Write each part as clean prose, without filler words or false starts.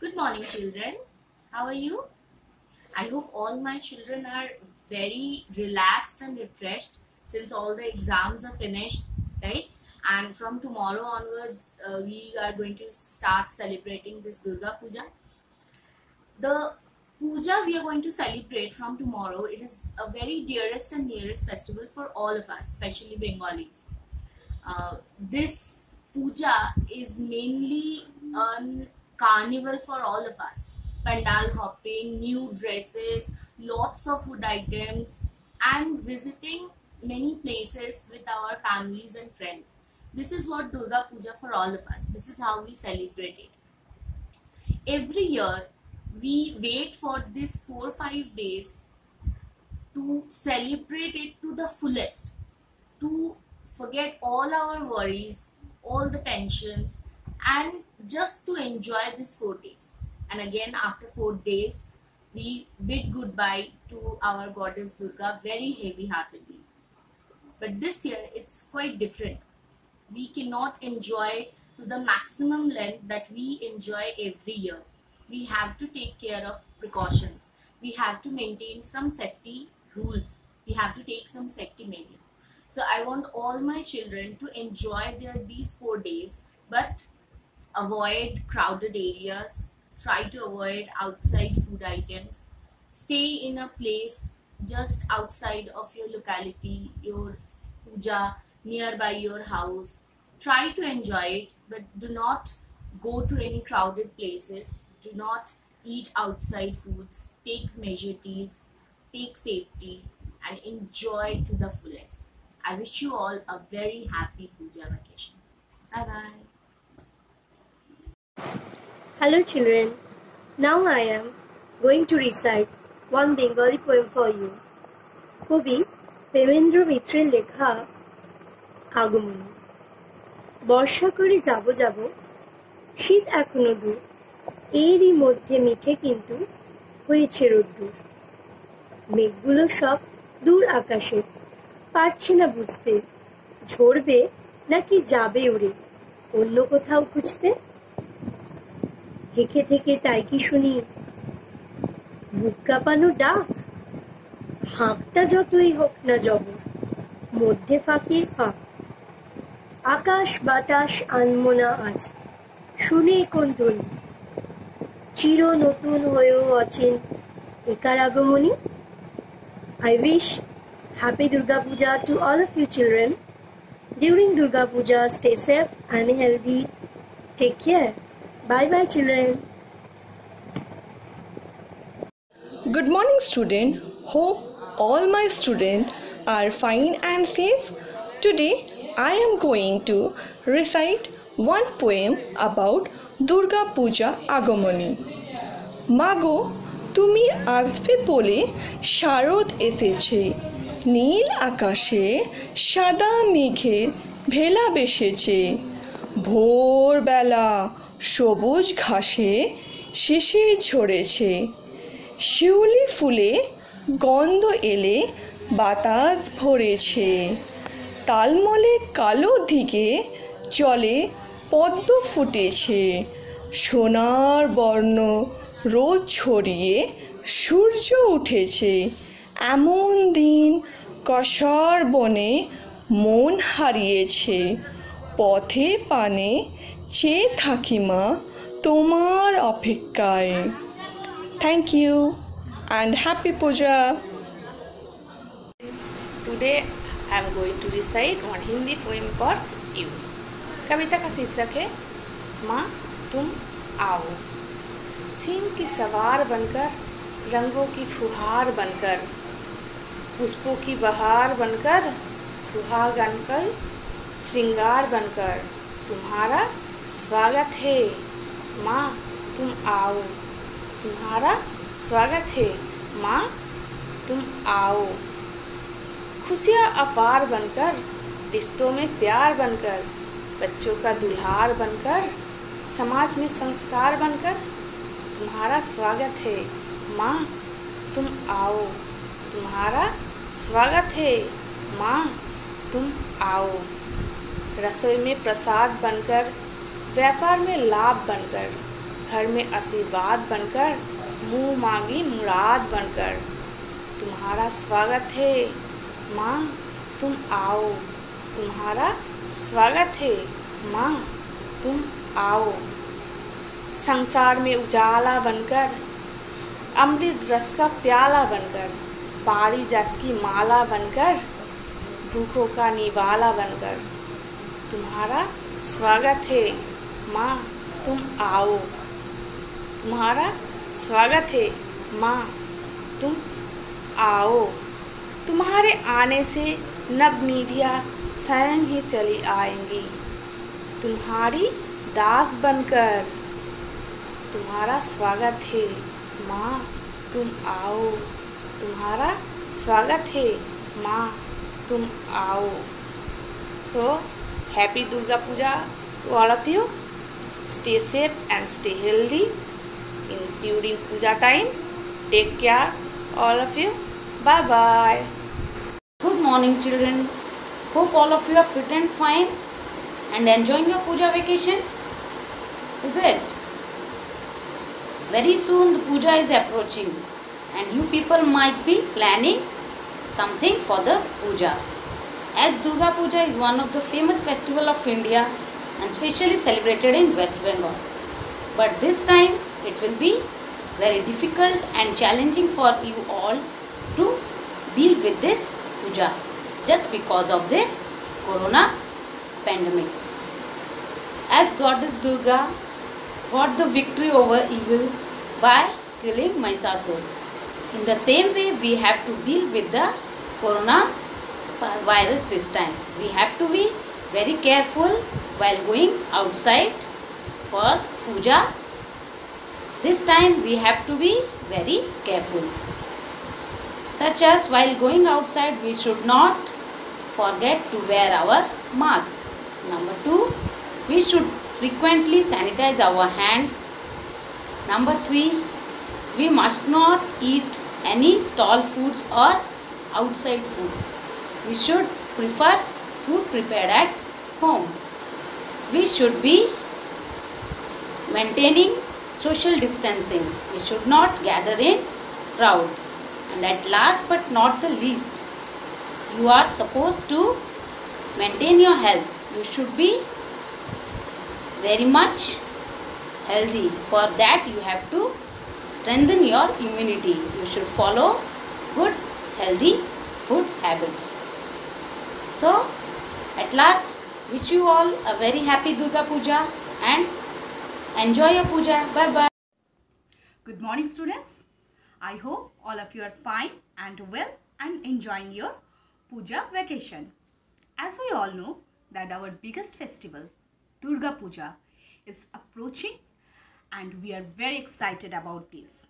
Good morning, children. How are you? I hope all my children are very relaxed and refreshed since all the exams are finished, right? And from tomorrow onwards, we are going to start celebrating this Durga Puja. The puja we are going to celebrate from tomorrow, it is a very dearest and nearest festival for all of us, especially Bengalis. This puja is mainly a carnival for all of us. Pandal hopping, new dresses, lots of food items, and visiting many places with our families and friends. This is what Durga Puja for all of us. This is how we celebrate it. Every year, we wait for this 4 or 5 days to celebrate it to the fullest, to forget all our worries, all the tensions, and just to enjoy these 4 days. And again, after 4 days, we bid goodbye to our goddess Durga very heavy heartedly. But this year, it's quite different. We cannot enjoy to the maximum length that we enjoy every year. We have to take care of precautions. We have to maintain some safety rules. We have to take some safety measures. So I want all my children to enjoy these 4 days, but avoid crowded areas. Try to avoid outside food items. Stay in a place just outside of your locality, your puja, nearby your house. Try to enjoy it, but do not go to any crowded places. Do not eat outside foods. Take measures, take safety, and enjoy to the fullest. I wish you all a very happy puja vacation. Bye bye. Hello children, now I am going to recite one Bengali poem for you. কবি প্রেমেন্দ্র মিত্রের লেখা আগমনী। বর্ষা করে যাব যাব, শীত এখনো দূর, এরই মধ্যে মিঠে কিন্তু হয়েছে রোদ্দুর। মেঘগুলো সব দূর আকাশে, পারছে না বুঝতে ঝরবে নাকি যাবে উড়ে অন্য কোথাও খুঁজতে। থেকে থেকে তাই কি শুনি বুক কাঁপানো ডাক, হাঁকটা যতই হোক না জবর, মধ্যে ফাঁকির ফাঁক। আকাশ বাতাস আনমো না আজ, শুনে কোন ধ্বনি, চির নতুন হয়েও অচিন একার আগমনী। I wish Happy Durga Puja to all of you children. During Durga Puja, stay safe and healthy. Take care. Bye bye children. Good morning student. Hope all my students are fine and safe. Today I am going to recite one poem about Durga Puja Agamoni. Mago তুমি আসবে বলে শারদ এসেছে, নীল আকাশে সাদা মেঘের ভেলা বেসেছে। ভোরবেলা সবুজ ঘাসে শিশির ঝরেছে, শিউলি ফুলে গন্ধ এলে বাতাস ভরেছে। তালমলে কালো দিকে জলে পদ্ম ফুটেছে, সোনার বর্ণ রোদ ছড়িয়ে সূর্য উঠেছে। এমন দিন কসর বনে মন হারিয়েছে, পথে পানে চেয়ে থাকি মা তোমার অপেক্ষায়। Thank you and happy puja. Today I am going to recite one Hindi poem for you. कविता का शीर्षक है माँ तुम आओ। सीन की सवार बनकर, रंगों की फुहार बनकर, पुष्पों की बहार बनकर, सुहागन का श्रृंगार बनकर तुम्हारा स्वागत है माँ तुम आओ। तुम्हारा स्वागत है माँ तुम आओ। खुशियाँ अपार बनकर, रिश्तों में प्यार बनकर, बच्चों का दुल्हार बनकर, समाज में संस्कार बनकर तुम्हारा स्वागत है माँ तुम आओ। तुम्हारा स्वागत है माँ तुम आओ। रसोई में प्रसाद बनकर, व्यापार में लाभ बनकर, घर में आशीर्वाद बनकर, मुँह मांगी मुराद बनकर। तुम्हारा स्वागत है माँ, तुम आओ। तुम्हारा स्वागत है माँ, तुम आओ। संसार में उजाला बनकर, अमृत रस का प्याला बनकर, पारिजात की माला बनकर, भूखों का निवाला बनकर। तुम्हारा स्वागत है माँ, तुम आओ। तुम्हारा स्वागत है माँ, तुम आओ। तुम्हारे आने से नवनिधियाँ स्वयं ही चली आएंगी, तुम्हारी दास बनकर। तुम्हारा स्वागत है माँ, तुम आओ। तुम्हारा स्वागत है माँ, तुम आओ। So, happy Durga Puja to all of you. Stay safe and stay healthy during puja time. Take care, all of you. Bye bye. Good morning, children. Hope all of you are fit and fine and enjoying your puja vacation. Is it? Very soon the puja is approaching and you people might be planning something for the puja. As Durga Puja is one of the famous festival of India and specially celebrated in West Bengal. But this time it will be very difficult and challenging for you all to deal with this puja just because of this corona pandemic. As Goddess Durga got the victory over evil by killing Mahishasur. In the same way we have to deal with the corona virus this time. We have to be very careful while going outside for puja. This time we have to be very careful. Such as while going outside we should not forget to wear our mask. Number 2, we should frequently sanitize our hands. Number 3, we must not eat any stall foods or outside foods. We should prefer food prepared at home. We should be maintaining social distancing. We should not gather in crowd. And at last but not the least, you are supposed to maintain your health. You should be very much healthy. For that you have to strengthen your immunity. You should follow good healthy food habits. So at last wish you all a very happy Durga Puja and enjoy your puja. Bye bye. Good morning, students. I hope all of you are fine and well and enjoying your puja vacation. As we all know that our biggest festival, Durga Puja, is approaching and we are very excited about this.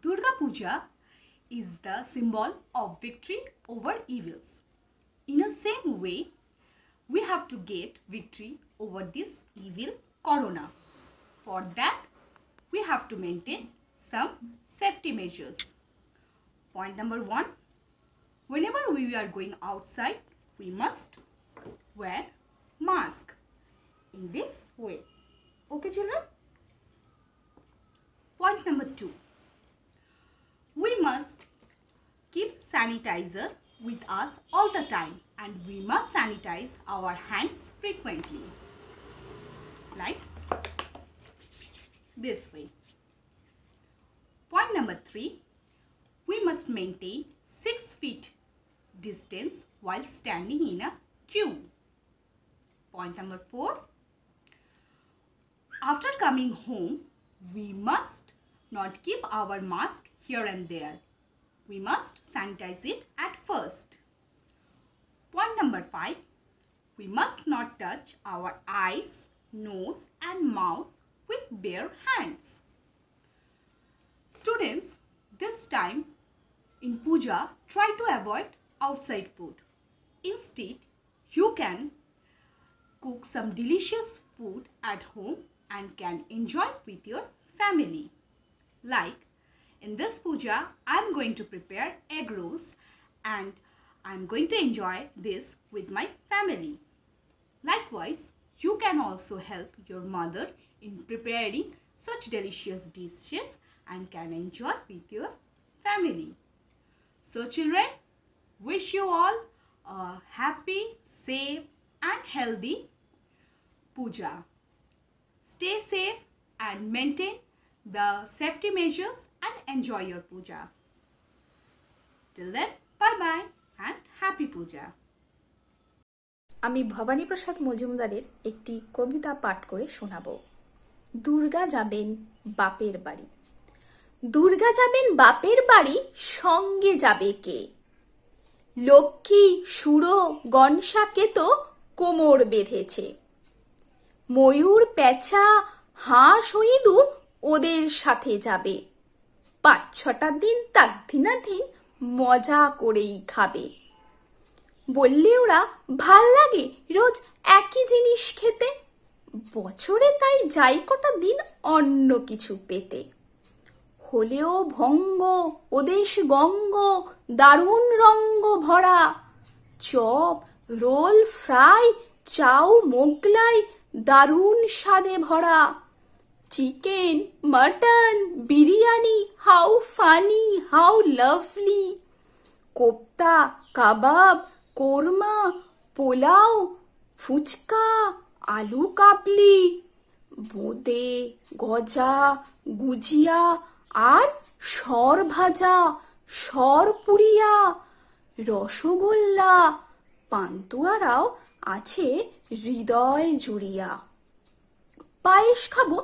Durga Puja is the symbol of victory over evils. In the same way, we have to get victory over this evil corona. For that, we have to maintain some safety measures. Point number 1, whenever we are going outside, we must wear mask in this way. Okay, children? Point number 2, we must keep sanitizer with us all the time and we must sanitize our hands frequently, like this way. Point number 3, we must maintain 6 feet distance while standing in a queue. Point number 4, after coming home, we must not keep our mask here and there. We must sanitize it at first. Point number 5, we must not touch our eyes, nose and mouth with bare hands. Students, this time in puja, try to avoid outside food. Instead, you can cook some delicious food at home and can enjoy with your family. Like in this puja, I am going to prepare egg rolls and I am going to enjoy this with my family. Likewise, you can also help your mother in preparing such delicious dishes and can enjoy with your family. So children, wish you all a happy, safe and healthy puja. Stay safe and maintain the safety measures and enjoy your puja. Till then, bye-bye and happy puja. আমি ভবানী প্রসাদ মজুমদারের একটি কবিতা পাঠ করে শোনাবো। দুর্গা যাবেন বাপের বাড়ি। দুর্গা যাবেন বাপের বাড়ি, সঙ্গে যাবে কে? লক্ষ্মী সুরো গণসাকে তো কোমর বেঁধেছে। ময়ূর পেঁচা হাঁস ও ইঁদুর ওদের সাথে যাবে। ৫-৬টা দিন তাকদিনাধীন মজা করেই খাবে। বললে ওরা ভাল লাগে রোজ একই জিনিস খেতে, বছরে তাই যাই কটা দিন অন্য কিছু পেতে। হলেও ভঙ্গ ওদেশ গঙ্গ দারুণ রঙ্গ ভরা, chop roll fry chow Mughlai দারুণ স্বাদে ভরা। Chicken mutton biryani how funny how lovely, kofta kebab korma pulao phuchka aloo kabli, বোঁদে গজা গুজিয়া আর সর ভাজা সর পুরিয়া, রসগোল্লা পান্তুয়ারাও আছে হৃদয় জুড়িয়া। পায়েস খাবো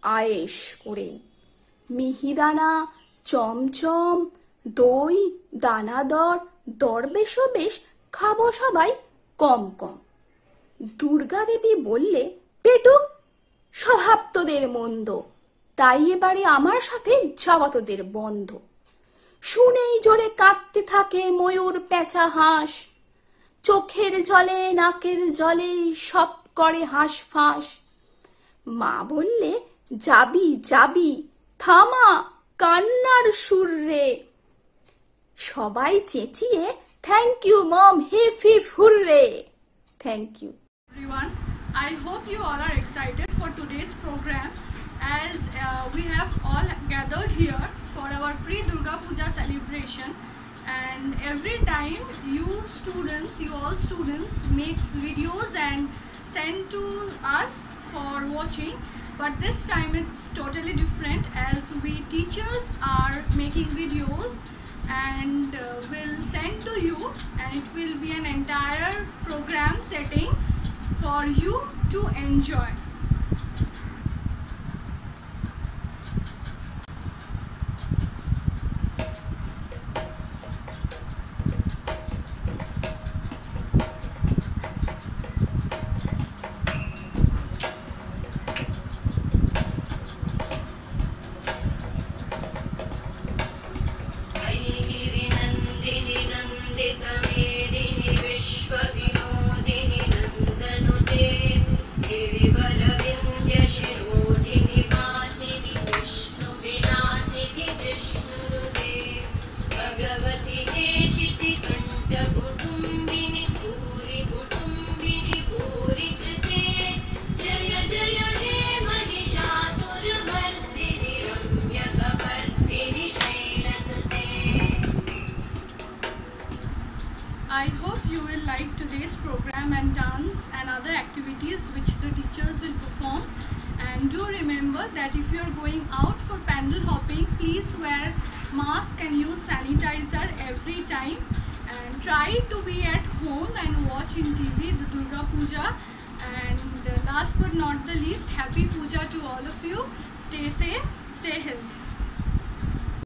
আয়েশ করে, মিহিদানা চমচম দই দানাদর দরবেশও বেশ খাবো সবাই কম কম। দুর্গা দেবী বললে পেটুক স্বভাব তোদের মন্দ, তাই এবারে আমার সাথে যাওয়া তোদের বন্ধ। শুনেই জোরে কাঁদতে থাকে ময়ূর পেঁচা হাঁস, চোখের জলে নাকের জলে সব করে হাঁস ফাঁস। মা বললে যাবি যাবি থামা কান্নার সুর রে, সবাই চেঁচিয়ে thank you mom hip hip hooray. Thank you everyone. I hope you all are excited for today's program as we have all gathered here for our pre-Durga Puja celebration, and every time you all students makes videos and send to us for watching, but this time it's totally different as we teachers are making videos and will send to you, and it will be an entire program setting for you to enjoy. I hope you will like today's program and dance and other activities which the teachers will perform. And do remember that if you are going out for pandal hopping, please wear mask and use sanitizer every time. And try to be at home and watch in TV the Durga Puja. And last but not the least, happy Puja to all of you. Stay safe, stay healthy.